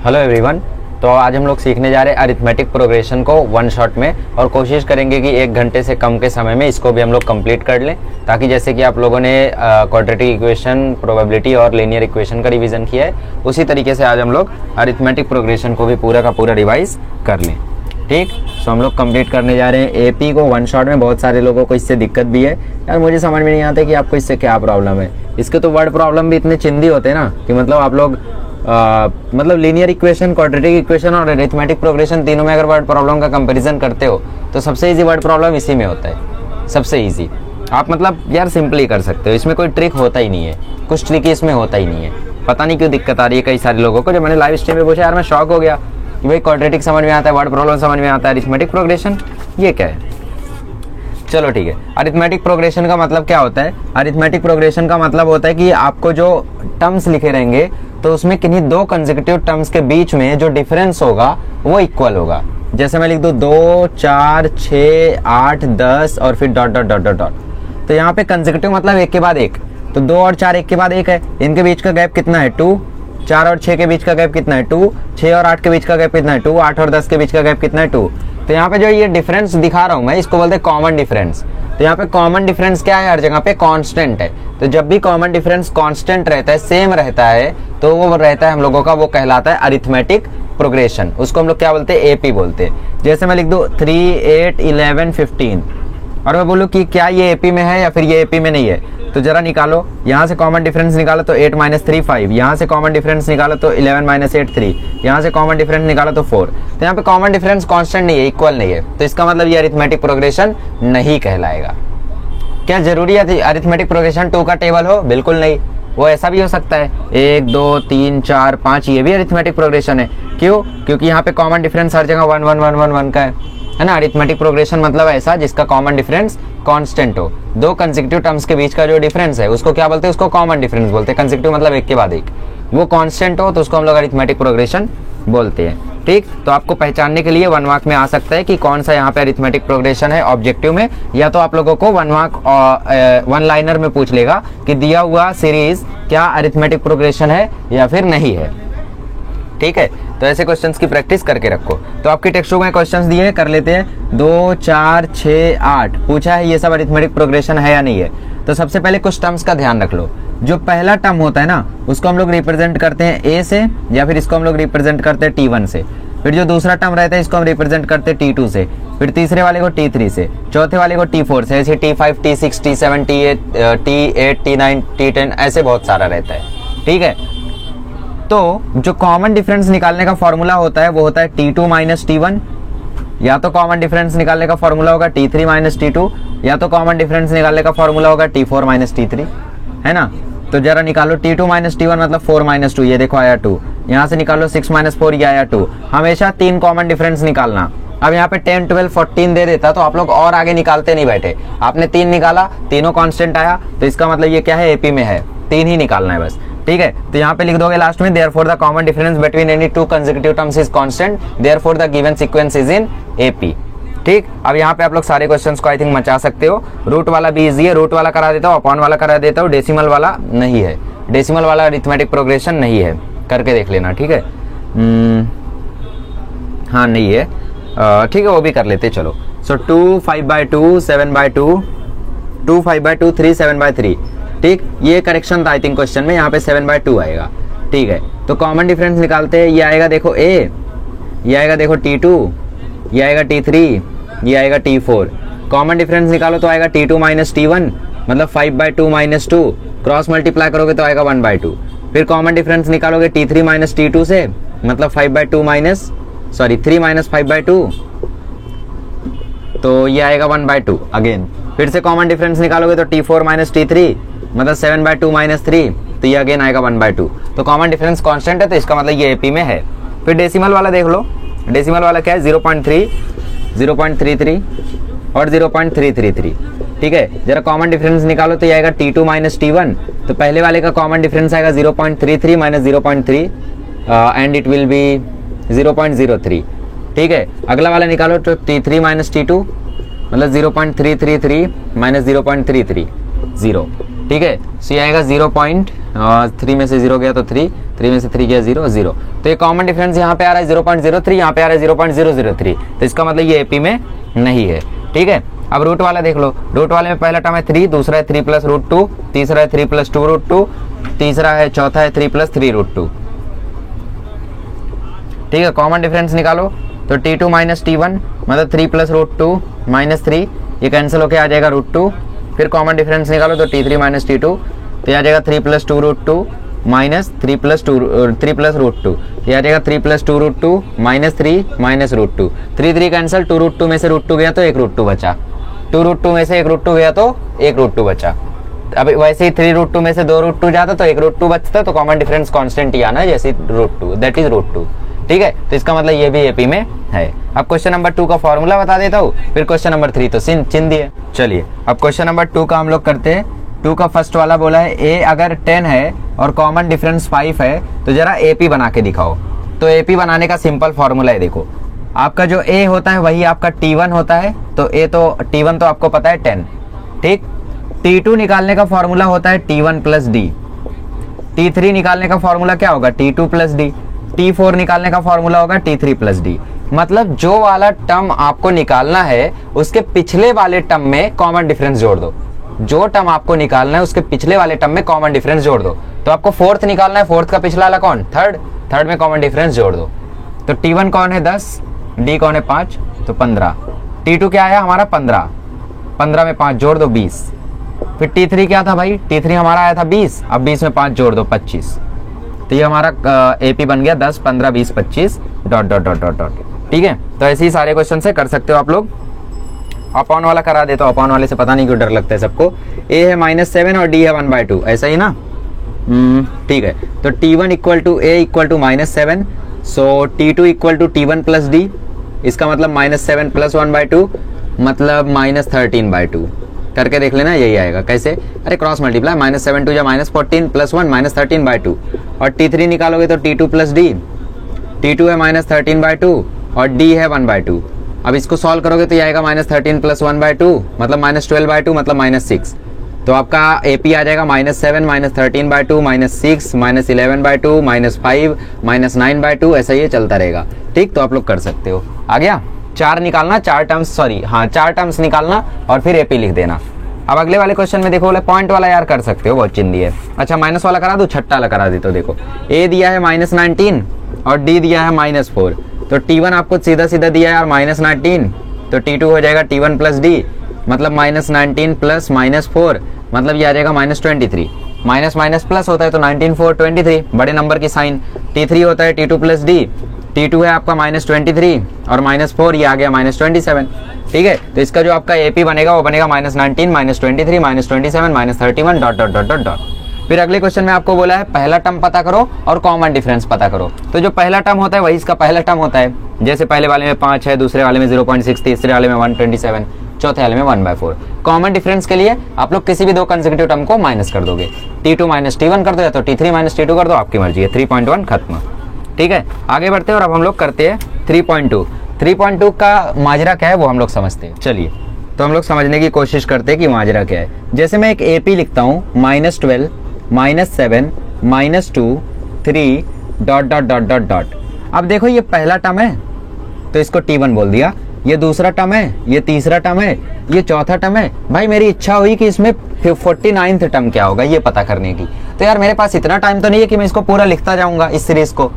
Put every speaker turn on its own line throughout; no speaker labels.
Hello everyone. तो आज हम लोग सीखने जा रहे हैं अरिथमेटिक प्रोग्रेशन को वन शॉट में, और कोशिश करेंगे कि 1 घंटे से कम के समय में इसको भी हम लोग कंप्लीट कर लें, ताकि जैसे कि आप लोगों ने क्वाड्रेटिक इक्वेशन, प्रोबेबिलिटी और लीनियर इक्वेशन का रिवीजन किया है, उसी तरीके से आज हम लोग अरिथमेटिक प्रोग्रेशन को भी पूरा का पूरा रिवाइज कर लें। ठीक, तो हम लोग कंप्लीट करने जा रहे हैं एपी को वन शॉट में। बहुत सारे लोगों को इससे दिक्कत भी है यार, मुझे समझ में नहीं आता कि आपको इससे क्या प्रॉब्लम है। इसके तो वर्ड प्रॉब्लम भी इतने चिंदी होते हैं ना कि मतलब आप लोग मतलब लीनियर इक्वेशन, क्वाड्रेटिक इक्वेशन और अरिथमेटिक प्रोग्रेशन तीनों में अगर वर्ड प्रॉब्लम का कंपैरिजन करते हो तो सबसे इजी वर्ड प्रॉब्लम इसी में होता है, सबसे इजी। आप मतलब यार सिंपली कर सकते हो, इसमें कोई ट्रिक होता ही नहीं है, कुछ ट्रिक इसमें होता ही नहीं है। पता नहीं क्यों दिक्कत आ रही है कई सारे लोगों को। जब मैंने लाइव स्ट्रीम में पूछा यार, मैं शॉक हो गया कि भाई क्वाड्रेटिक समझ में आता है, वर्ड प्रॉब्लम समझ में आता है, अरिथमेटिक प्रोग्रेशन ये क्या है। चलो ठीक है, अरिथमेटिक प्रोग्रेशन का मतलब क्या होता है? अरिथमेटिक प्रोग्रेशन का मतलब होता है कि आपको जो टर्म्स लिखे रहेंगे तो उसमें किन्हीं दो कंसेक्यूटिव टर्म्स के बीच में जो डिफरेंस होगा वो इक्वल होगा। जैसे मैं लिख दूं 2, 4, 6, 8, 10 और फिर dot dot dot dot dot. तो यहाँ पे कंसेक्यूटिव मतलब एक के बाद एक, तो 2 और 4 एक के बाद एक है, इनके बीच का गैप कितना है 2। 4 और 6 के बीच का गैप कितना है 2। 6 और 8 के बीच का गैप कितना है 2। 8 और 10 के बीच का गैप कितना है 2। तो यहाँ पे जो ये डिफरेंस दिखा रहा हूँ मैं, इसको बोलते हैं कॉमन डिफरेंस। तो यहाँ पे कॉमन डिफरेंस क्या है? हर जगह पे कांस्टेंट है। तो जब भी कॉमन डिफरेंस कांस्टेंट रहता है, सेम रहता है, तो वो रहता है हम लोगों का, वो कहलाता है अरिथमेटिक प्रोग्रेशन। उसको हम लोग क्या बोलते हैं? एपी बोलते हैं। जैसे मैं लिख दूं 3, 8, 11, 15 और मैं बोलूँ कि क्या ये एपी में है या फिर ये एपी में नहीं है, तो जरा निकालो। यहाँ से कॉमन डिफरेंस निकालो तो 8 - 3 5, यहाँ से कॉमन डिफरेंस निकालो तो 11 - 8 3, यहाँ से कॉमन डिफरेंस निकालो तो 4। तो यहाँ पे कॉमन डिफरेंस कांस्टेंट नहीं है, इक्वल नहीं है, तो इसका मतलब ये अरिथमेटिक प्रोग्रेशन नहीं कहलाएगा। क्या जरूरी है अरिथमेटिक प्रोग्रेशन 2 का टेबल हो? बिल्कुल नहीं। वो ऐसा भी हो सकता है 1, 2, 3, 4, 5, ये भी अरिथमेटिक प्रोग्रेशन है। क्यों? क्योंकि यहाँ पे कॉमन डिफरेंस हर जगह 1 1 1 1 1 का है ना। अरिथमेटिक प्रोग्रेशन मतलब ऐसा जिसका कॉमन डिफरेंस कांस्टेंट हो। दो कंसेक्यूटिव टर्म्स के बीच का जो डिफरेंस है उसको क्या बोलते हैं? उसको कॉमन डिफरेंस बोलते हैं। कंसेक्यूटिव मतलब एक के बाद एक, वो कांस्टेंट हो तो उसको हम लोग अरिथमेटिक प्रोग्रेशन बोलते हैं। ठीक, तो आपको पहचानने के लिए 1 मार्क में आ सकता है कि कौन सा यहाँ पे अरिथमेटिक प्रोग्रेशन है ऑब्जेक्टिव में, या तो आप लोगों को 1 मार्क 1 लाइनर में पूछ लेगा कि दिया हुआ सीरीज क्या अरिथमेटिक प्रोग्रेशन है या फिर नहीं है। ठीक है, तो ऐसे क्वेश्चंस की प्रैक्टिस करके रखो। तो आपके टेक्स्ट बुक में क्वेश्चंस दिए हैं, कर लेते हैं। 2, 4, 6, 8 पूछा है, ये सब अरिथमेटिक प्रोग्रेशन है या नहीं है। तो सबसे पहले कुछ टर्म्स का ध्यान रख लो। जो पहला टर्म होता है ना, उसको हम लोग रिप्रेजेंट करते हैं ए से, या फिर इसको हम लोग रिप्रेजेंट करते हैं T1 से। फिर जो दूसरा टर्म रहता है इसको हम रिप्रेजेंट करते हैं T2 से। फिर तीसरे वाले को T3 से, चौथे वाले को T4 से, ऐसे T5, T6, T7, T8, T9, T10 ऐसे बहुत सारा रहता है। ठीक है, तो जो कॉमन डिफरेंस निकालने का फॉर्मूला होता है वो होता है T2 - T1, या तो कॉमन डिफरेंस निकालने का फॉर्मूला होगा T3 - T2, या तो कॉमन डिफरेंस निकालने का फॉर्मूला होगा T4 - T3, है ना। तो जरा निकालो T2 - T1 मतलब 4 - 2, ये देखो आया 2। यहाँ से निकालो 6 - 4, ये आया 2। हमेशा 3 कॉमन डिफरेंस निकालना। अब यहाँ पे 10, 12, 14 दे देता तो आप लोग और आगे निकालते नहीं बैठे। आपने 3 निकाला, तीनों कांस्टेंट आया, तो इसका मतलब ये क्या है? एपी में है। 3 ही निकालना है बस। ठीक है, तो यहाँ पे लिख दोगे लास्ट में therefore the common difference between any two consecutive terms is constant, therefore the given sequence is in AP। ठीक, अब यहाँ पे आप लोग सारे क्वेश्चंस को आई थिंक मचा सकते हो। रूट वाला भी इजी है, रूट वाला करा देता हूँ, अपॉन वाला करा देता हूँ, डेसिमल वाला नहीं है। डेसिमल वाला अरिथमेटिक प्रोग्रेशन नहीं है, करके देख लेना। ठीक है, हाँ नहीं है। ठीक है, वो भी कर लेते चलो। सो 2, 5/2, 7/2, 2, 5/2, 3, 7/3। ठीक, ये करेक्शन था आई थिंक क्वेश्चन में, यहाँ पे 7/2 आएगा। ठीक है, तो कॉमन डिफरेंस निकालते हैं। ये आएगा देखो A, ये आएगा देखो T2, ये आएगा T3, ये आएगा T4। कॉमन डिफरेंस निकालो तो आएगा T2 - T1 मतलब 5/2 - 2, क्रॉस मल्टीप्लाई करोगे तो आएगा 1/2। फिर कॉमन डिफरेंस निकालोगे T3 - T2 से, मतलब 5/2 3 - 5/2, तो ये आएगा 1/2 अगेन। फिर से कॉमन डिफरेंस निकालोगे तो T4 - T3 मतलब 7/2 - 3, तो ये अगेन आएगा 1/2। तो कॉमन डिफरेंस कांस्टेंट है, तो इसका मतलब ये एपी में है। फिर डेसिमल वाला देख लो। डेसिमल वाला क्या है? 0.3, 0.33 और 0.333। ठीक है, जरा कॉमन डिफरेंस निकालो तो ये आएगा T2 - T1, तो पहले वाले का कॉमन डिफरेंस आएगा 0.33 - 0.3 एंड इट विल बी 0.03। ठीक है, अगला वाला निकालो तो T3 - T2 मतलब 0.333 - 0.330। ठीक है, सो ये आएगा 0.3 में से 0 गया तो 3, 3 में से 3 गया 0 0। तो ये कॉमन डिफरेंस यहाँ पे आ रहा है 0.03, यहाँ पे आ रहा है 0.003। तो इसका मतलब ये एपी में नहीं है। ठीक है, अब रूट वाला देख लो। रूट वाले में पहला टर्म है 3, दूसरा है 3 प्लस रूट 2, तीसरा है 3 प्लस 2 रूट 2, तीसरा है चौथा है 3 प्लस 3 रूट 2। ठीक है, कॉमन डिफरेंस निकालो तो T2 माइनस T1 मतलब 3 प्लस रूट 2 माइनस 3, ये कैंसिल होके आ जाएगा रूट 2। फिर कॉमन डिफरेंस निकालो तो T3 माइनस T2, तो ये आ जाएगा 3 plus 2 root 2 minus 3 plus root 2, ये आ जाएगा 3 plus 2 root 2 minus 3 minus root 2। 3 3 cancel, 2 root 2 में से रूट 2 गया तो 1 रूट 2 बचा, 2 रूट 2 में से 1 रूट 2 गया तो 1 रूट 2 बचा। अब वैसे ही 3 रूट 2 में से 2 रूट 2 जाता तो 1 रूट 2 बचता, तो कॉमन डिफरेंस कांस्टेंट ही आना जैसे रूट 2, दैट इज रूट 2। ठीक है, तो इसका मतलब ये भी एपी में है। अब क्वेश्चन नंबर 2 का फॉर्मूला बता देता हूँ, फिर क्वेश्चन नंबर 3 तो चिन्ह दिए। चलिए अब क्वेश्चन नंबर 2 का हम लोग करते हैं। 2 का फर्स्ट वाला बोला है ए अगर 10 है और कॉमन डिफरेंस 5 है तो जरा एपी बना के दिखाओ। तो एपी बनाने का सिंपल फॉर्मूला है, देखो आपका जो ए होता है वही आपका T1 होता है, तो ए तो T1 तो आपको पता है 10। ठीक, T2 निकालने का फॉर्मूला होता है T1 प्लस डी, T3 निकालने का फॉर्मूला क्या होगा T2 प्लस डी, T4 निकालने का फॉर्मूला होगा T3 प्लस डी। मतलब जो वाला टर्म आपको निकालना है उसके पिछले वाले टर्म में कॉमन डिफरेंस जोड़ दो। जो टर्म आपको निकालना है उसके पिछले वाले टर्म में कॉमन डिफरेंस जोड़ दो। तो आपको फोर्थ निकालना है, फोर्थ का पिछला वाला कौन, थर्ड में कॉमन डिफरेंस जोड़ दो। तो T1 कौन है 10, डी कौन है 5, तो 15। T2 क्या आया हमारा 15, 15 में 5 जोड़ दो 20। फिर T3 क्या था भाई, T3 हमारा आया था 20, अब 20 में 5 जोड़ दो 25। तो ये हमारा एपी बन गया 10 15 20 25 dot dot dot dot dot. ठीक है, तो ऐसे ही सारे क्वेश्चन से कर सकते हो आप लोग। अपॉन वाला करा देता हूँ, अपॉन वाले से पता नहीं क्यों डर लगता है सबको। ए है -7 और डी है 1/2, ऐसा ही ना। ठीक है, तो T1 equal to A equal to -7, so T2 equal to T1 plus D, इसका मतलब -7 प्लस 1/2 मतलब -13/2 करके देख लेना, यही आएगा। कैसे, अरे क्रॉस मल्टीप्लाई, -7 2 -14 प्लस 1 -13/2। और T3 निकालोगे तो T2 प्लस डी, T2 है -13/2 और D है 1/2। अब इसको सॉल्व करोगे तो ये आएगा -13 प्लस 1/2 मतलब -12/2 मतलब -6। तो आपका AP आ जाएगा -7 -13/2 -6 -11/2 -5 -9/2, ऐसा ये चलता रहेगा। ठीक, तो आप लोग कर सकते हो। आ गया, 4 निकालना, 4 टर्म्स निकालना और फिर AP लिख देना। अब अगले वाले क्वेश्चन में देखो, बोले पॉइंट वाला यार कर सकते हो, बहुत चिन्ह है। अच्छा माइनस वाला करा दो, छठा वाला करा देता हूँ। देखो A दिया है -19 और D दिया है -4, तो T1 आपको सीधा सीधा दिया है यार -19, तो T2 हो जाएगा T1 प्लस D मतलब -19 प्लस -4 मतलब ये आ जाएगा -23। माइनस माइनस प्लस होता है तो 19 4 23, बड़े नंबर की साइन। T3 होता है T2 प्लस D, T2 है आपका -23 और -4 ये आ गया -27। ठीक है, तो इसका जो आपका AP बनेगा वो बनेगा -19 -23 -27 -31 dot dot dot dot dot. फिर अगले क्वेश्चन में आपको बोला है पहला टर्म पता करो और कॉमन डिफरेंस पता करो। तो जो पहला टर्म होता है वही इसका पहला टर्म होता है। जैसे पहले वाले में 5 है, दूसरे वाले में 0.6, तीसरे वाले में 127, चौथे वाले में 1/4। कॉमन डिफरेंस के लिए आप लोग किसी भी दो कंसेक्यूटिव टर्म को माइनस कर दोगे। T2 माइनस T1 कर दो या तो T3 माइनस T2 कर दो, आपकी मर्जी है। 3.1 खत्म। ठीक है, आगे बढ़ते हैं और अब हम लोग करते हैं 3.2। 3.2 का माजरा क्या है वो हम लोग समझते हैं। चलिए तो हम लोग समझने की कोशिश करते हैं कि माजरा क्या है। जैसे मैं एक AP लिखता हूँ -12 -7 -2 3 dot dot dot dot dot. अब देखो ये पहला टर्म है तो इसको T1 बोल दिया, ये दूसरा टर्म है, ये तीसरा टर्म है, ये चौथा टर्म है। भाई मेरी इच्छा हुई कि इसमें 49th टर्म क्या होगा ये पता करने की, तो यार मेरे पास इतना टाइम तो नहीं है कि मैं इसको पूरा लिखता जाऊंगा इस सीरीज को।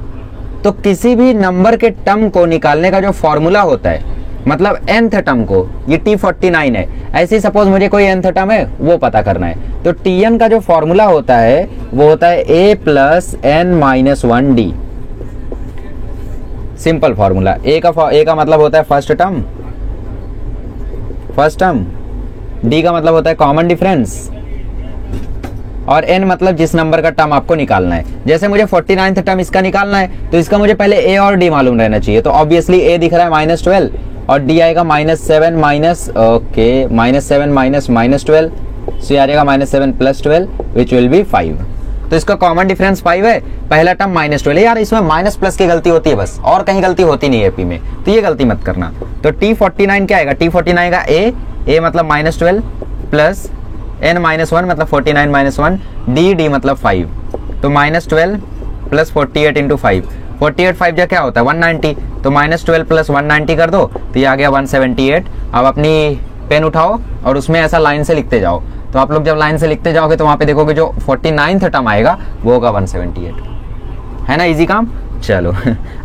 तो किसी भी नंबर के टर्म को निकालने का जो फॉर्मूला होता है, मतलब nth टर्म को, ये T49 है, ऐसे सपोज मुझे कोई nth टर्म है वो पता करना है, तो Tn का जो फॉर्मूला होता है वो होता है a plus n-1d। Simple formula. A का मतलब होता है फर्स्ट टर्म, डी का मतलब होता है कॉमन डिफरेंस, और एन मतलब जिस नंबर का टर्म आपको निकालना है। जैसे मुझे 49th टर्म इसका निकालना है तो इसका मुझे पहले ए और डी मालूम रहना चाहिए, तो ऑब्वियसली ए दिख रहा है -12 और डी आएगा -7 -12, सो ये आ जाएगा -7 + 12 विच विल बी 5। तो इसका कॉमन डिफरेंस 5 है, पहला टर्म -12 है। यार इसमें माइनस प्लस की गलती होती है बस, और कहीं गलती होती नहीं है एपी में, तो ये गलती मत करना। तो T49 क्या आएगा, T49 का ए मतलब -12 प्लस n-1 मतलब 49 -1, डी मतलब 5, तो -12 प्लस 48 इंटू 5, 48 5 जा क्या होता है 190, तो -12 प्लस 190 कर दो तो ये आ गया 178। अब अपनी पेन उठाओ और उसमें ऐसा लाइन से लिखते जाओ, तो आप लोग जब लाइन से लिखते जाओगे तो वहाँ पे देखोगे जो 49th टर्म आएगा वो होगा 178, है ना, इजी काम। चलो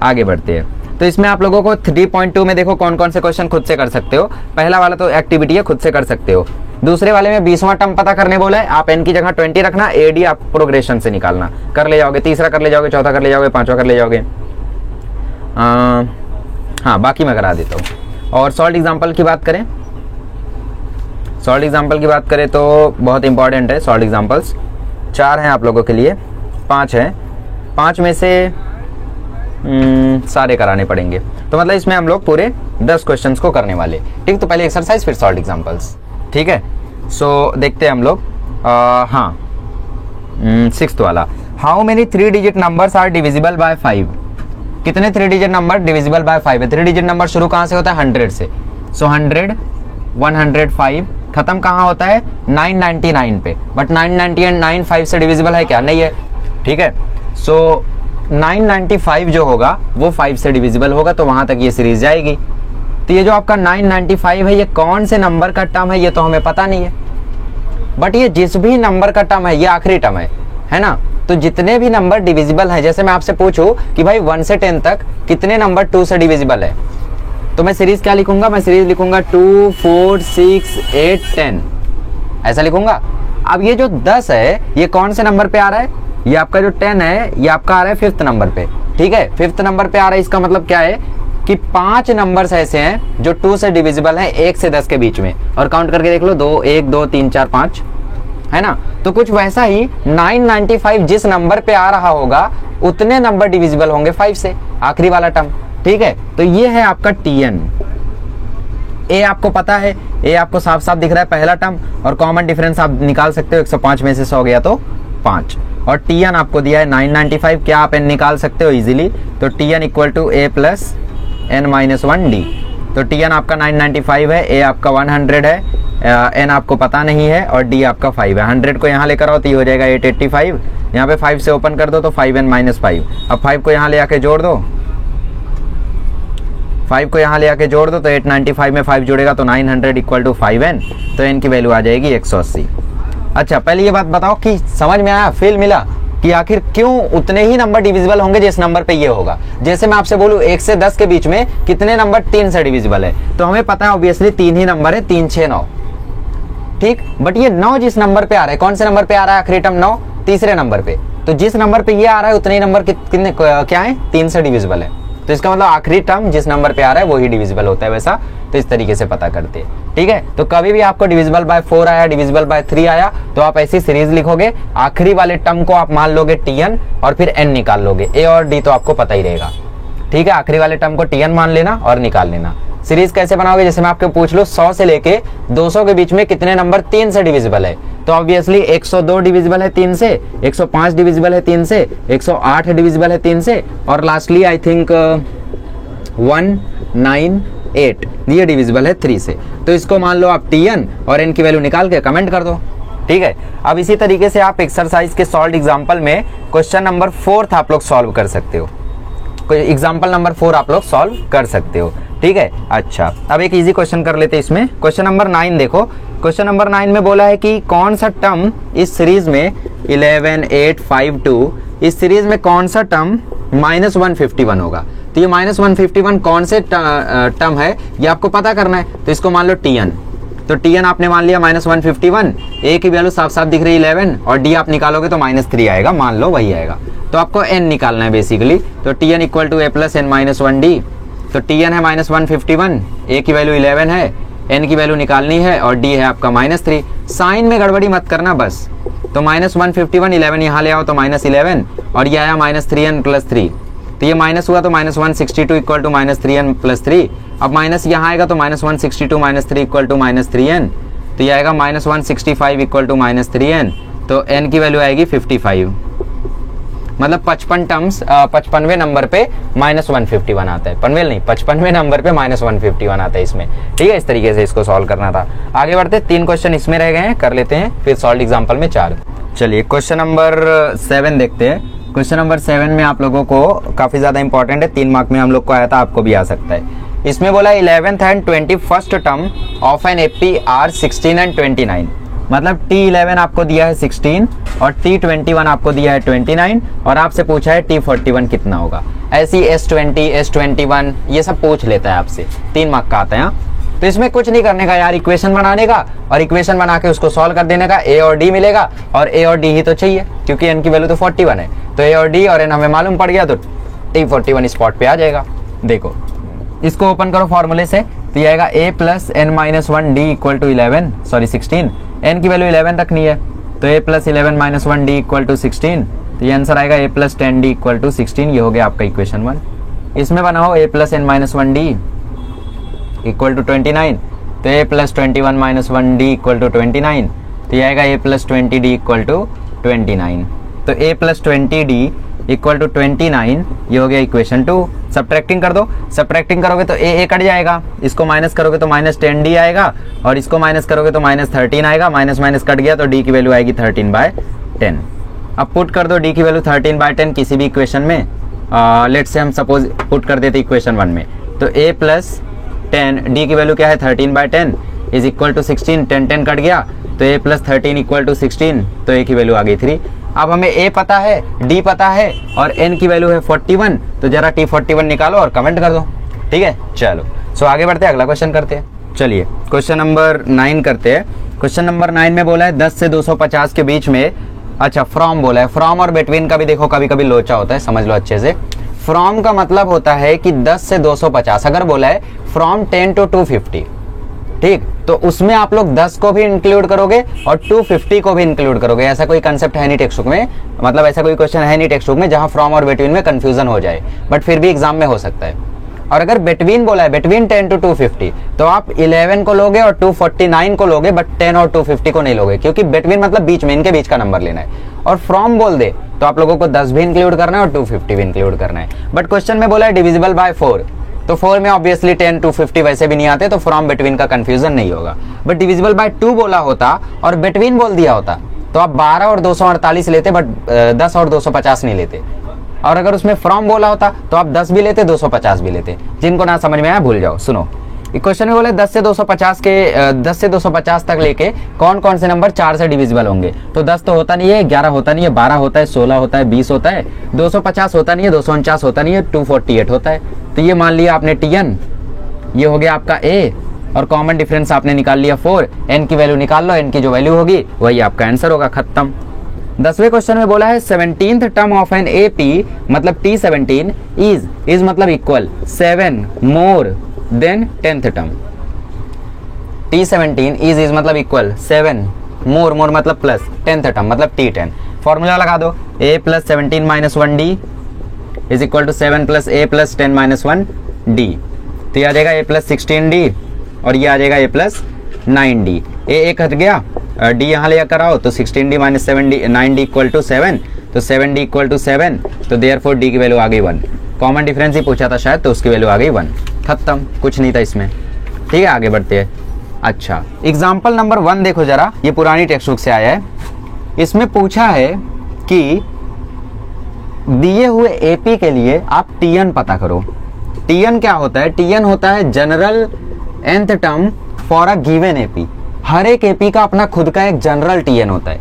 आगे बढ़ते हैं। तो इसमें आप लोगों को 3.2 में देखो कौन कौन से क्वेश्चन खुद से कर सकते हो। पहला वाला तो एक्टिविटी है, खुद से कर सकते हो। दूसरे वाले में 20वां टर्म पता करने बोला है, आप एन की जगह 20 रखना, एडी आप प्रोग्रेशन से निकालना, कर ले जाओगे। तीसरा कर ले जाओगे, चौथा कर ले जाओगे, पांचवा कर ले जाओगे। हाँ बाकी मैं करा देता हूँ। और सॉल्ट एग्जाम्पल की बात करें, सॉल्ट एग्जाम्पल की बात करें तो बहुत इंपॉर्टेंट है सॉल्ट एग्जाम्पल्स। 4 हैं आप लोगों के लिए, 5 हैं, 5 में से सारे कराने पड़ेंगे, तो मतलब इसमें हम लोग पूरे 10 क्वेश्चंस को करने वाले। ठीक, तो पहले एक्सरसाइज फिर सॉल्ट एग्जाम्पल्स। ठीक है, सो देखते हैं हम लोग। हाँ 6th वाला, how many 3 digit numbers are divisible by 5। कितने 3 डिजिट नंबर डिविजिबल बाय 5 है। 3 डिजिट नंबर शुरू कहाँ से होता है 100 से, सो 100 105, खत्म कहाँ होता है 999 पे, बट 999 5 से डिविजिबल है क्या, नहीं है। ठीक है, सो 995 जो होगा वो 5 से डिविजिबल होगा, तो वहां तक ये सीरीज जाएगी। तो ये जो आपका 995 है ये कौन से नंबर का टर्म है ये तो हमें पता नहीं है, बट ये जिस भी नंबर का टर्म है ये आखिरी टर्म है ना। तो जितने भी नंबर डिविजिबल हैं, जैसे मैं आपसे पूछूं कि भाई 1 से 10 तक कितने नंबर 2 से डिविजिबल है, तो मैं सीरीज क्या लिखूंगा, मैं सीरीज लिखूंगा 2 4 6 8 10, ऐसा लिखूंगा। अब ये जो 10 है ये कौन से नंबर पे आ रहा है, ये आपका जो 10 है ये आपका आ रहा है 5th नंबर पे। ठीक है, 5th नंबर पे आ रहा है, इसका मतलब क्या है कि 5 नंबर्स ऐसे हैं जो 2 से डिविजिबल हैं 1 से 10 के बीच में, और काउंट करके देख लो 2 1 2 3 4 5, है ना। तो कुछ वैसा ही 995 जिस नंबर पे आ रहा होगा उतने नंबर डिविजिबल होंगे 5 से, आखिरी वाला टर्म। ठीक है, तो ये है आपका TN। ए आपको पता है, ए आपको साफ साफ दिख रहा है पहला टर्म, और कॉमन डिफरेंस आप निकाल सकते हो, 105 में से 100 गया तो 5, और TN आपको दिया है 995, क्या आप n निकाल सकते हो इजीली, तो TN equal to a plus n-1d। तो TN आपका 995 है, a आपका 100 है, n आपको पता नहीं है, और d आपका 5 है। 100 को यहाँ लेकर आओ तो ये हो जाएगा 885, यहाँ पे 5 से ओपन कर दो तो 5n-5। अब 5 को यहाँ ले आके जोड़ दो, 5 को यहाँ ले आके जोड़ दो तो 895 में 5 जोड़ेगा तो 900 इक्वल टू 5n, तो n की वैल्यू आ जाएगी 180। अच्छा, पहले ये बात बताओ कि समझ में आया, फील मिला कि आखिर क्यों उतने ही नंबर डिविजिबल होंगे जिस नंबर पे ये होगा। जैसे मैं आपसे बोलूं 1 से 10 के बीच में कितने नंबर 3 से डिविजिबल है, तो हमें पता है ऑब्वियसली 3 ही नंबर है, 3 6 9। ठीक, बट ये 9 जिस नंबर पे आ रहा है, कौन से नंबर पे आ रहा है आखिरी टर्म 9, तीसरे नंबर पे, तो जिस नंबर पे ये आ रहा है उतने ही नंबर कितने क्या है 3 से डिविजिबल है। तो इसका मतलब आखिरी टर्म जिस नंबर पे आ रहा है वो ही डिविजिबल होता है वैसा, तो इस तरीके से पता करते हैं। ठीक है, तो कभी भी आपको डिविजिबल बाय 4 आया, डिविजिबल बाय 3 आया, तो आप ऐसी सीरीज लिखोगे, आखिरी वाले टर्म को आप मान लोगे TN और फिर n निकाल लोगे, a और d तो आपको पता ही रहेगा। ठीक है, आखिरी वाले टर्म को TN मान लेना और निकाल लेना। सीरीज कैसे बनाओगे, जैसे मैं आपको पूछ लूं 100 से लेके 200 के बीच में कितने नंबर 3 से डिविजिबल है, तो ऑब्वियसली 102 डिविजिबल है 3 से, 105 डिविजिबल है 3 से, 108 डिविजिबल है 3 से, और लास्टली आई थिंक 198 ये डिविजिबल है 3 से। तो इसको मान लो आप TN और n की वैल्यू निकाल के कमेंट कर दो। ठीक है, अब इसी तरीके से आप एक्सरसाइज के सॉल्व एग्जाम्पल में क्वेश्चन नंबर 4 आप लोग सॉल्व कर सकते हो, एग्जाम्पल नंबर 4 आप लोग सॉल्व कर सकते हो। ठीक है, अच्छा अब एक इजी क्वेश्चन कर लेते हैं इसमें। क्वेश्चन नंबर 9 देखो, क्वेश्चन नंबर 9 में बोला है कि कौन सा टर्म इस सीरीज में 11 8 5 2 इस सीरीज में कौन सा टर्म -151 होगा। तो ये -151 कौन से टर्म है ये आपको पता करना है, तो इसको मान लो TN। तो TN आपने मान लिया -151, a की वैल्यू साफ साफ दिख रही है 11, और d आप निकालोगे तो -3 आएगा, मान लो वही आएगा। तो आपको n निकालना है बेसिकली, तो TN equal to a plus n-1d। तो TN है -151, a की वैल्यू 11 है, n की वैल्यू निकालनी है, और d है आपका -3। साइन में गड़बड़ी मत करना बस, तो -151 11 यहाँ ले आओ तो -11, और ये आया -3n + 3, तो ये माइनस हुआ तो -162 इक्वल टू -3n + 3। अब माइनस यहाँ आएगा तो -162 - 3 इक्वल टू -3n, तो ये आएगा -165 इक्वल टू -3n, तो n की वैल्यू आएगी 55। मतलब 55 टर्म्स 55वें नंबर पे -151 आता है, पनवेल नहीं 55वें नंबर पे -151 आता है इसमें। ठीक है, इस तरीके से इसको सॉल्व करना था। आगे बढ़ते, 3 क्वेश्चन इसमें रह गए हैं, कर लेते हैं, फिर सॉल्व एग्जाम्पल में 4। चलिए क्वेश्चन नंबर 7 देखते हैं। क्वेश्चन नंबर 7 में आप लोगों को काफी ज्यादा इंपॉर्टेंट है, 3 मार्क में हम लोग को आया था, आपको भी आ सकता है। इसमें बोला 11th and 21st term of an AP are 16 and 29। मतलब T11 आपको दिया है 16 और T21 आपको दिया है 29 और आपसे पूछा है T41 कितना होगा। ऐसी S20 S21 ये सब पूछ लेता है आपसे, 3 मार्क का आता है। तो इसमें कुछ नहीं करने का यार, इक्वेशन बनाने का और इक्वेशन बना के उसको सॉल्व कर देने का। ए और डी मिलेगा और ए और डी ही तो चाहिए क्योंकि एन की वैल्यू तो 41 है, तो ए और डी और एन हमें मालूम पड़ गया, तो T41 स्पॉट पे आ जाएगा। देखो इसको ओपन करो फॉर्मूले से, तो ये आएगा a plus N minus 1 D equal to 16, N की वैल्यू 11 रखनी है, तो a plus 11 minus 1 D equal to 16, तो ये आंसर आएगा a plus 10 D equal to 16। ये हो गया आपका इक्वेशन 1। इसमें बनाओ a plus N minus 1 D equal to 29, तो a plus 21 minus 1 D equal to 29, तो ये आएगा a plus 20 D equal to 29। तो a plus 20 D equal to 29, ये हो गया इक्वेशन 2। सब्ट्रैक्टिंग कर दो, सब्ट्रैक्टिंग करोगे तो a कट जाएगा, इसको माइनस करोगे तो माइनस 10 डी आएगा और इसको माइनस करोगे तो माइनस 13 आएगा, माइनस माइनस कट गया तो d की वैल्यू आएगी 13/10। अब पुट कर दो d की वैल्यू 13/10 किसी भी इक्वेशन में, लेट से हम सपोज पुट कर देते इक्वेशन 1 में, तो a प्लस 10 d की वैल्यू क्या है 13/10 इज इक्वल टू 16, 10 कट गया तो a प्लस 13 इक्वल टू 16, तो a की वैल्यू आ गई 3। अब हमें a पता है, d पता है और n की वैल्यू है 41, तो जरा T41 निकालो और कमेंट कर दो, ठीक है। चलो सो आगे बढ़ते हैं, अगला क्वेश्चन करते हैं। चलिए क्वेश्चन नंबर 9 करते हैं। क्वेश्चन नंबर 9 में बोला है 10 से 250 के बीच में, अच्छा फ्रॉम बोला है, फ्रॉम और बिटवीन का भी देखो कभी कभी लोचा होता है, समझ लो अच्छे से। फ्रॉम का मतलब होता है कि 10 से 250, अगर बोला है फ्रॉम 10 to 250, ठीक, तो उसमें आप लोग 10 को भी इंक्लूड करोगे और 250 को भी इंक्लूड करोगे। ऐसा कोई कंसेप्ट है नहीं टेक्स्ट बुक में, मतलब ऐसा कोई क्वेश्चन है नहीं टेक्स्ट बुक में जहां फ्रॉम और बिटवीन में कंफ्यूजन हो जाए, बट फिर भी एग्जाम में हो सकता है। और अगर बिटवीन बोला है, बिटवीन 10 to 250, तो आप 11 को लोगे और 249 को लोगे, बट 10 और 250 को नहीं लोगे, क्योंकि बिटवीन मतलब बीच में, इनके बीच का नंबर लेना है। और फ्रॉम बोल दे तो आप लोगों को 10 भी इंक्लूड करना है और 250 भी इंक्लूड करना है। बट क्वेश्चन में बोला है डिविजिबल बाय 4, तो 4 में ऑब्वियसली 10 250 वैसे भी नहीं आते, तो फ्रॉम बिटवीन का कंफ्यूजन नहीं होगा। बट डिविजिबल बाय 2 बोला होता और बिटवीन बोल दिया होता तो आप 12 और 248 लेते, बट 10 और 250 नहीं लेते। और अगर उसमें फ्रॉम बोला होता तो आप 10 भी लेते, 250 भी लेते। जिनको ना समझ में आया भूल जाओ। सुनो, क्वेश्चन में बोले 10 से 250 तक लेके कौन कौन से नंबर 4 से डिविजिबल होंगे। तो 10 तो होता नहीं है, 11 होता नहीं है, 12 होता है, 16 होता है, 20 होता है, 250 होता नहीं है, 249 होता नहीं है, 248 होता है। तो ये मान लिया आपने Tn, ये हो गया आपका A, और कॉमन डिफरेंस आपने निकाल लिया 4, n की वैल्यू निकाल लो, n की जो वैल्यू होगी वही आपका आंसर होगा, खत्म। 10वें क्वेश्चन में बोला है 17th term of N AP, मतलब T17 इज मतलब equal 7 more than 10th term. T17 is मतलब इक्वल 7 मोर मतलब प्लस 10th टर्म मतलब T10। फॉर्मूला लगा दो, a plus 17 minus 1d is equal to 7 plus a plus 10 minus 1d। तो ये आ जाएगा a प्लस 16d और ये आ जाएगा a प्लस 9d। a हट गया, d यहाँ ले कर आओ, तो 16d minus 7d 9d equal to 7, तो 7d इक्वल टू 7, तो देयरफॉर d की वैल्यू आ गई 1। कॉमन डिफरेंस ही पूछा था शायद, तो उसकी वैल्यू आ गई 1, खत्म, कुछ नहीं था इसमें, ठीक है। आगे बढ़ते हैं। अच्छा, एग्जाम्पल नंबर 1 देखो जरा, ये पुरानी टेक्स्ट बुक से आया है। इसमें पूछा है कि दिए हुए एपी के लिए आप Tn पता करो। Tn क्या होता है? Tn होता है general nth term for a given AP. हर एक एपी का अपना खुद का एक जनरल Tn होता है।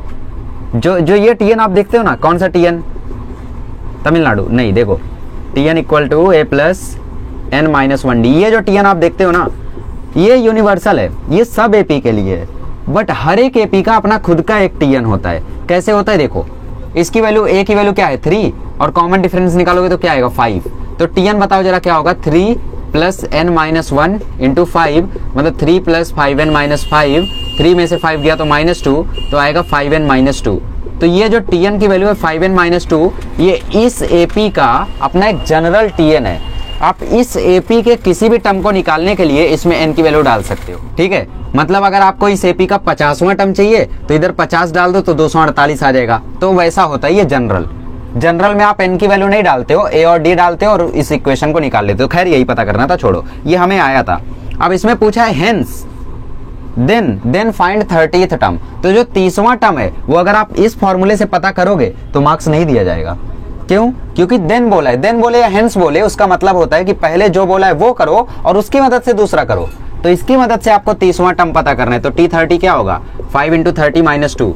जो ये Tn आप देखते हो ना, कौन सा Tn? तमिलनाडु नहीं, देखो Tn equal to a plus n minus 1d, ये जो Tn आप देखते हो ना, ये यूनिवर्सल है, ये सब एपी के लिए है। बट हर एक एपी का अपना खुद का एक Tn होता है। कैसे होता है देखो, इसकी वैल्यू a की वैल्यू क्या है 3, और कॉमन डिफरेंस निकालोगे तो क्या आएगा 5। तो Tn बताओ जरा क्या होगा, 3 प्लस n माइनस 1 इंटू 5, मतलब 3 प्लस 5n माइनस 5, 3 में से 5 गया तो -2, तो आएगा 5n माइनस 2। तो ये जो Tn की वैल्यू है 5n माइनस 2, ये इस एपी का अपना एक जनरल Tn है। आप इस एपी के किसी भी टर्म को निकालने के लिए इसमें n की वैल्यू डाल सकते हो, ठीक है। मतलब अगर आपको इस एपी का 50वां टर्म चाहिए तो इधर 50 डाल दो तो 248 आ जाएगा। तो वैसा होता है ये जनरल में आप n की वैल्यू नहीं डालते हो, a और d डालते हो और इस इक्वेशन को निकाल लेते हो। खैर यही पता करना था, छोड़ो, ये हमें आया था। अब इसमें पूछा है hence then find 30th term. तो जो 30वां टर्म है वो अगर आप इस फॉर्मूले से पता करोगे तो मार्क्स नहीं दिया जाएगा। क्यों? क्योंकि देन बोला है, देन बोले या हेंस बोले उसका मतलब होता है कि पहले जो बोला है वो करो और उसकी मदद से दूसरा करो। तो इसकी मदद से आपको 30वां टर्म पता करना है। तो T30 क्या होगा? 5 × 30 - 2,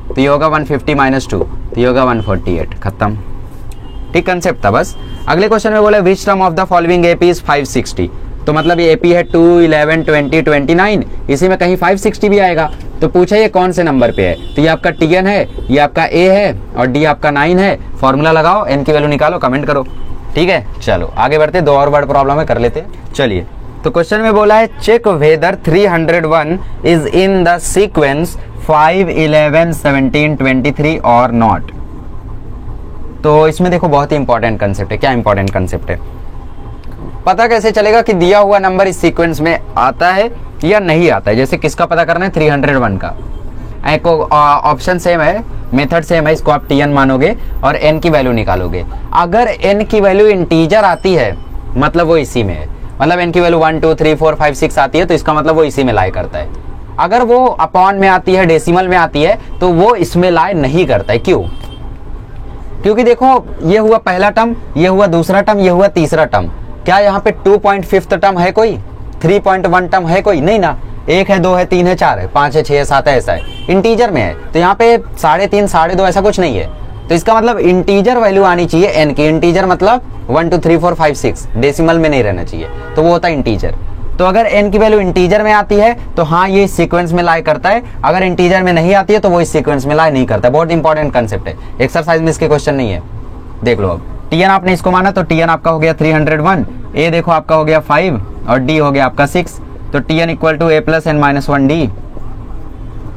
तो ये होगा 150 - 2, तो ये होगा 148। खत्म। ठीक कंसेप्ट था बस। अगले क्वेश्चन में बोला which term of the following AP is 560, तो मतलब ये AP है 2, 11, 20, 29, इसी में कहीं 560 भी आएगा। तो पूछा ये कौन से नंबर पे है? तो ये आपका TN है, ये आपका A है और D आपका 9 है। फॉर्मूला लगाओ, N की वैल्यू निकालो, कमेंट करो। ठीक है, चलो आगे बढ़ते, 2 और वर्ड प्रॉब्लम है, कर लेते हैं। चलिए, तो क्वेश्चन में बोला है check whether 301 is in the sequence 5, 11, 17, 23 और नॉट। तो इसमें देखो बहुत ही इंपॉर्टेंट कंसेप्ट है। क्या इंपॉर्टेंट कंसेप्ट है? पता कैसे चलेगा कि दिया हुआ नंबर इस सीक्वेंस में आता है या नहीं आता है? जैसे किसका पता करना है? 301 का। एक ऑप्शन सेम है, मेथड सेम है, इसको आप TN मानोगे और N की वैल्यू निकालोगे। अगर N की वैल्यू इंटीजर आती है मतलब वो इसी में है, मतलब N की वैल्यू 1, 2, 3, 4, 5, 6 आती है तो इसका मतलब वो इसी में लाई करता है। अगर वो अपॉन में आती है, डेसिमल में आती है, तो वो इसमें लाई नहीं करता है। क्यों? क्योंकि देखो ये हुआ पहला टर्म, ये हुआ दूसरा टर्म, ये हुआ तीसरा टर्म। क्या यहाँ पे 2.5 टर्म है कोई? 3.1 टर्म है कोई? नहीं ना। 1 है, 2 है, 3 है, 4 है, 5 है, 6 है, 7 है, ऐसा है। इंटीजर में है तो यहाँ पे 3.5, 2.5 ऐसा कुछ नहीं है। तो इसका मतलब इंटीजर वैल्यू आनी चाहिए N की। इंटीजर मतलब 1, 2, 3, 4, 5, 6, डेसिमल में नहीं रहना चाहिए, तो वो होता है इंटीजर। तो अगर N की वैल्यू इंटीजर में आती है तो हाँ ये इस सीक्वेंस में लाई करता है। अगर इंटीजर में नहीं आती है तो वो इस सीक्वेंस में लाई नहीं करता। बहुत इंपॉर्टेंट कंसेप्ट है, एक्सरसाइज में इसके क्वेश्चन नहीं है। देख लो, अब TN आपने इसको माना तो TN आपका हो गया 301, A देखो आपका हो गया 5 और D हो गया आपका 6। तो TN equal to A + N - 1D।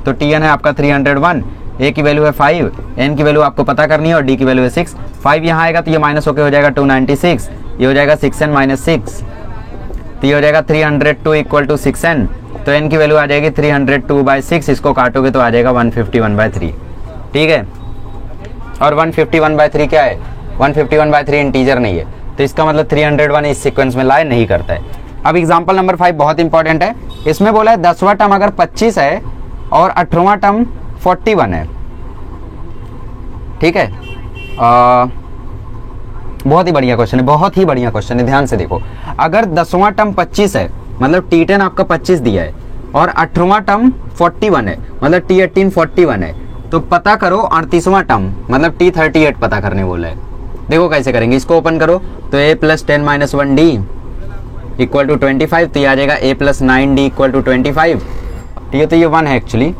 तो TN है आपका 301, A की वैल्यू है 5, N की वैल्यू आपको पता करनी है और D की वैल्यू है 6। 5 यहाँ आएगा तो ये माइनस होकर हो जाएगा 296, ये हो जाएगा 6N - 6, तो ये हो जाएगा 302 इक्वल टू 6N। तो N की वैल्यू आ जाएगी 302/6, इसको काटोगे तो आ जाएगा 151/3। ठीक है, और 151/3 क्या है? 151/3 इंटीजर नहीं है, तो इसका मतलब 301 इस सीक्वेंस में लाई नहीं करता है। अब एग्जांपल नंबर 5 बहुत इंपॉर्टेंट है। इसमें बोला है 10वां टर्म अगर 25 है और 18वां टर्म 41 है। ठीक है, बहुत ही बढ़िया क्वेश्चन है, बहुत ही बढ़िया क्वेश्चन है, ध्यान से देखो। अगर 10वां टर्म 25 है मतलब T10 आपका 25 दिया है और 18वां टर्म 41 है मतलब T18 41 है, तो पता करो 38वां टर्म मतलब T38 पता करने बोला है। देखो कैसे करेंगे, इसको ओपन करो तो A + 10 - 1D इक्वल टू 25, तो ये आ जाएगा A + 9D इक्वल टू 25। तो ये 1 है एक्चुअली।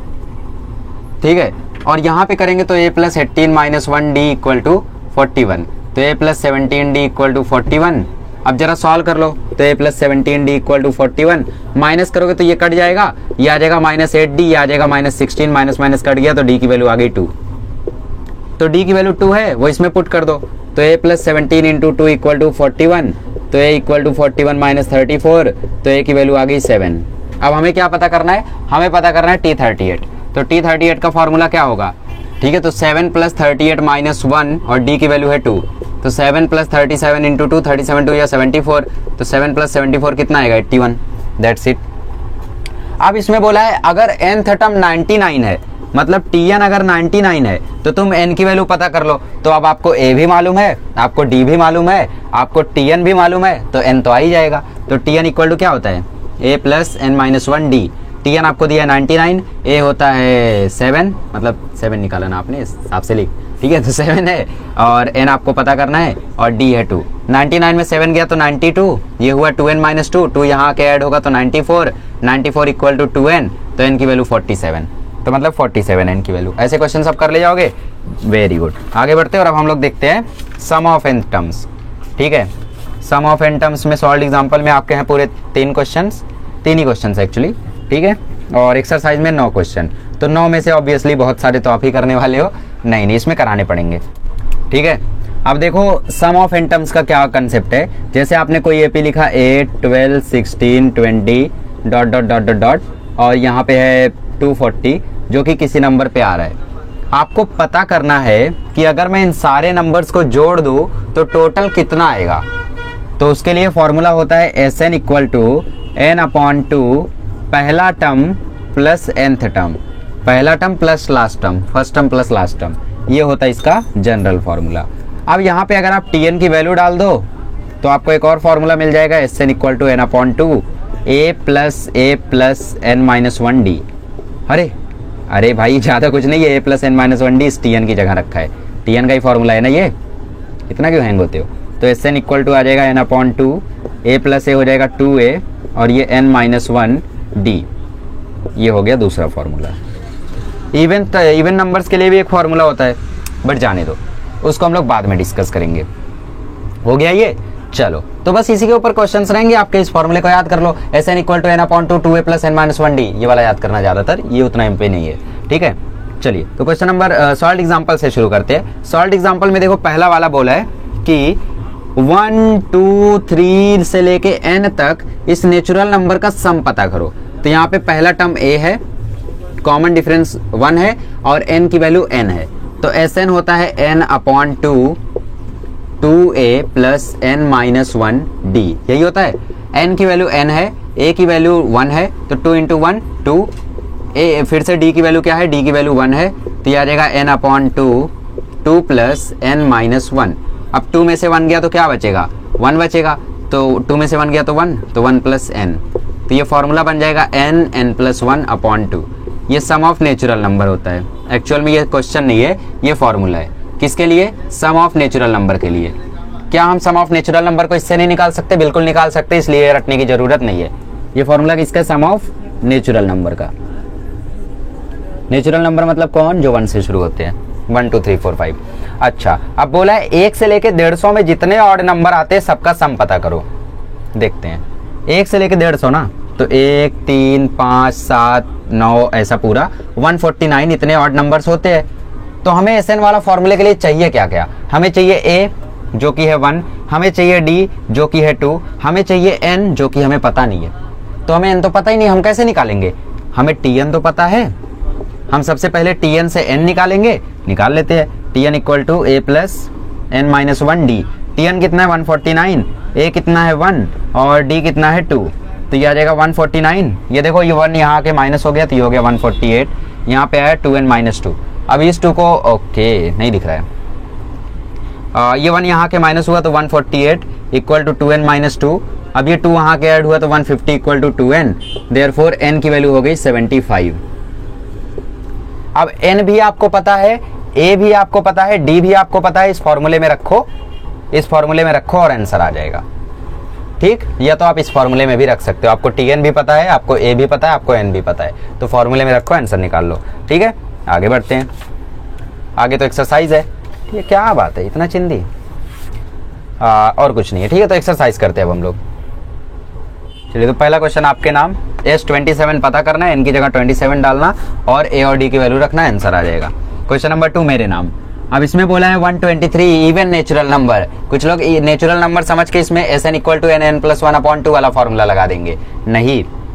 ठीक है, और यहाँ पे करेंगे तो A + 18 - 1D इक्वल टू 41, तो A + 17D इक्वल टू 41। अब जरा सॉल्व कर लो, तो A + 17D equal to 41, minus करोगे तो ये कट जाएगा, ये आ जाएगा -8D, ये आ जाएगा -16, माइनस कट गया तो D की वैल्यू आ गई 2। तो D की वैल्यू 2 है, वो इसमें पुट कर दो, तो A + 17 × 2 इक्वल टू 41, तो A इक्वल टू 41 - 34, तो A की वैल्यू आ गई 7। अब हमें क्या पता करना है? हमें पता करना है T38। तो T38 का फॉर्मूला क्या होगा? ठीक है, तो 7 + 38 - 1 और D की वैल्यू है 2, तो 7 + 37 × 2, 37 2 या 74, तो 7 + 74 कितना आएगा? 81। That's it. अब इसमें बोला है अगर nth टर्म 99 है मतलब TN अगर 99 है तो तुम N की वैल्यू पता कर लो। तो अब आपको A भी मालूम है, आपको D भी मालूम है, आपको TN भी मालूम है, तो N तो आ ही जाएगा। तो TN इक्वल टू क्या होता है? A + N - 1D। TN आपको दिया है 99, A होता है 7, मतलब 7 निकाला ना आपने, इस हिसाब से लिख। ठीक है, तो 7 है और N आपको पता करना है और D है 2। 99 में 7 गया तो 92, ये हुआ 2N - 2, 2 यहाँ के ऐड होगा तो 94, 94 इक्वल टू 2N, तो N की वैल्यू 47, तो मतलब 47 N की वैल्यू। ऐसे क्वेश्चन सब कर ले जाओगे, वेरी गुड। आगे बढ़ते हैं और अब हम लोग देखते हैं सम ऑफ n टर्म्स। ठीक है, सम ऑफ n टर्म्स में सॉल्व एग्जाम्पल में आपके हैं पूरे 3 ही क्वेश्चन एक्चुअली। ठीक है, और एक्सरसाइज में 9 क्वेश्चन, तो 9 में से ऑब्वियसली बहुत सारे तो आप ही करने वाले हो, नहीं इसमें कराने पड़ेंगे। ठीक है, अब देखो सम ऑफ n टर्म्स का क्या कंसेप्ट है। जैसे आपने कोई AP लिखा 8, 12, 16, 20 ... और यहाँ पे है 240 जो कि किसी नंबर पे आ रहा है। आपको पता करना है कि अगर मैं इन सारे नंबर्स को जोड़ दूं तो टोटल कितना आएगा। तो उसके लिए फॉर्मूला होता है Sn इक्वल टू n/2 पहला टर्म प्लस nth टर्म, पहला term plus last term, first term plus last term, ये होता है इसका जनरल फॉर्मूला। अब यहाँ पे अगर आप Tn की वैल्यू डाल दो तो आपको एक और फॉर्मूला मिल जाएगा, Sn equal to n/2 a plus n minus 1d। अरे भाई ज़्यादा कुछ नहीं है, a plus n minus 1d इस Tn की जगह रखा है, Tn का ही फॉर्मूला है ना ये, इतना क्यों हैंग होते हो। तो Sn इक्वल टू आ जाएगा n/2 a प्लस a हो जाएगा 2a और ये n माइनस 1d। ये हो गया दूसरा फॉर्मूला। इवन नंबर्स के लिए भी एक फॉर्मूला होता है, बट जाने दो, उसको हम लोग बाद में डिस्कस करेंगे। हो गया ये, चलो तो बस इसी के ऊपर क्वेश्चंस रहेंगे आपके, इस फॉर्मूले को याद कर लो, Sn equal to n/2 2a plus n minus 1d, ये वाला याद करना ज़्यादातर, ये उतना एमपी नहीं है, ठीक है। चलिए तो क्वेश्चन नंबर सॉल्व एग्जाम्पल से शुरू करते हैं। सॉल्व एग्जाम्पल में देखो पहला वाला बोला है कि 1 2 3 से लेके n तक इस नेचुरल नंबर का सम पता करो। तो यहाँ पे पहला टर्म a है, कॉमन डिफरेंस 1 है और n की वैल्यू n है, तो Sn होता है n/2 2a plus n minus 1d, यही होता है। n की वैल्यू n है, a की वैल्यू 1 है, तो 2 इंटू 1 2, a फिर से d की वैल्यू क्या है, d की वैल्यू 1 है, तो ये आ जाएगा n/2 2 प्लस n माइनस 1। अब 2 में से 1 गया तो क्या बचेगा, 1 बचेगा, तो 2 में से 1 गया तो 1, तो 1 प्लस n, तो ये फॉर्मूला बन जाएगा n प्लस 1/2। ये सम ऑफ नेचुरल नंबर होता है, एक्चुअल में ये क्वेश्चन नहीं है, ये फॉर्मूला है, किसके लिए, सम ऑफ नेचुरल नंबर के लिए। क्या हम सम ऑफ नेचुरल नंबर को इससे नहीं निकाल सकते, बिल्कुल निकाल सकते, इसलिए रटने की जरूरत नहीं है। ये फॉर्मूला किसका, सम ऑफ नेचुरल नंबर का। नेचुरल नंबर मतलब कौन, जो 1 से शुरू होते हैं, 1 2 3 4 5। अच्छा अब बोला है 1 से लेके 150 में जितने ऑड नंबर आते हैं सबका सम पता करो। देखते हैं 1 से लेके 150 ना, तो 1 3 5 7 9 ऐसा पूरा 149 इतने ऑड नंबर्स होते हैं। तो हमें Sn वाला फॉर्मूले के लिए चाहिए क्या क्या, हमें चाहिए a जो कि है 1, हमें चाहिए d जो कि है 2, हमें चाहिए n जो कि हमें पता नहीं है। तो हमें n तो पता ही नहीं, हम कैसे निकालेंगे, हमें Tn तो पता है, हम सबसे पहले Tn से n निकालेंगे, निकाल लेते हैं। Tn equal to a plus n minus 1d। Tn कितना है 149, a कितना है 1 और d कितना है 2, तो ये आ जाएगा 149। ये देखो ये 1 यहाँ के माइनस हो गया, तो ये हो गया 148, यहाँ पे आया 2n माइनस 2। अब इस 2 को ओके नहीं दिख रहा है, ये 1 यहाँ के माइनस हुआ तो 148 इक्वल टू 2n माइनस 2। अब ये 2 वहाँ के ऐड हुआ तो 150 equal to 2n, therefore n की वैल्यू हो गई 75। अब n भी आपको पता है, a भी आपको पता है, d भी आपको पता है, इस फॉर्मूले में रखो, इस फॉर्मूले में रखो और आंसर आ जाएगा, ठीक। या तो आप इस फॉर्मूले में भी रख सकते हो, आपको Tn भी पता है, आपको a भी पता है, आपको n भी पता है, तो फॉर्मूले में रखो, आंसर निकाल लो, ठीक है। आगे बढ़ते हैं, आगे तो एक्सरसाइज है, ये क्या बात है इतना चिंदी, और कुछ नहीं है, ठीक है। तो एक्सरसाइज करते हैं अब हम लोग। चलिए तो पहला क्वेश्चन आपके नाम S27 पता करना है, n की जगह 27 डालना और a और d की वैल्यू रखना, आंसर आ जाएगा। क्वेश्चन नंबर 2 मेरे नाम। अब इसमें बोला है 123 इवन नेचुरल नंबर। कुछ लोग नेचुरल नंबर समझ के इसमें Sn equal to n plus 1/2 वाला फॉर्मूला लगा देंगे, नहीं,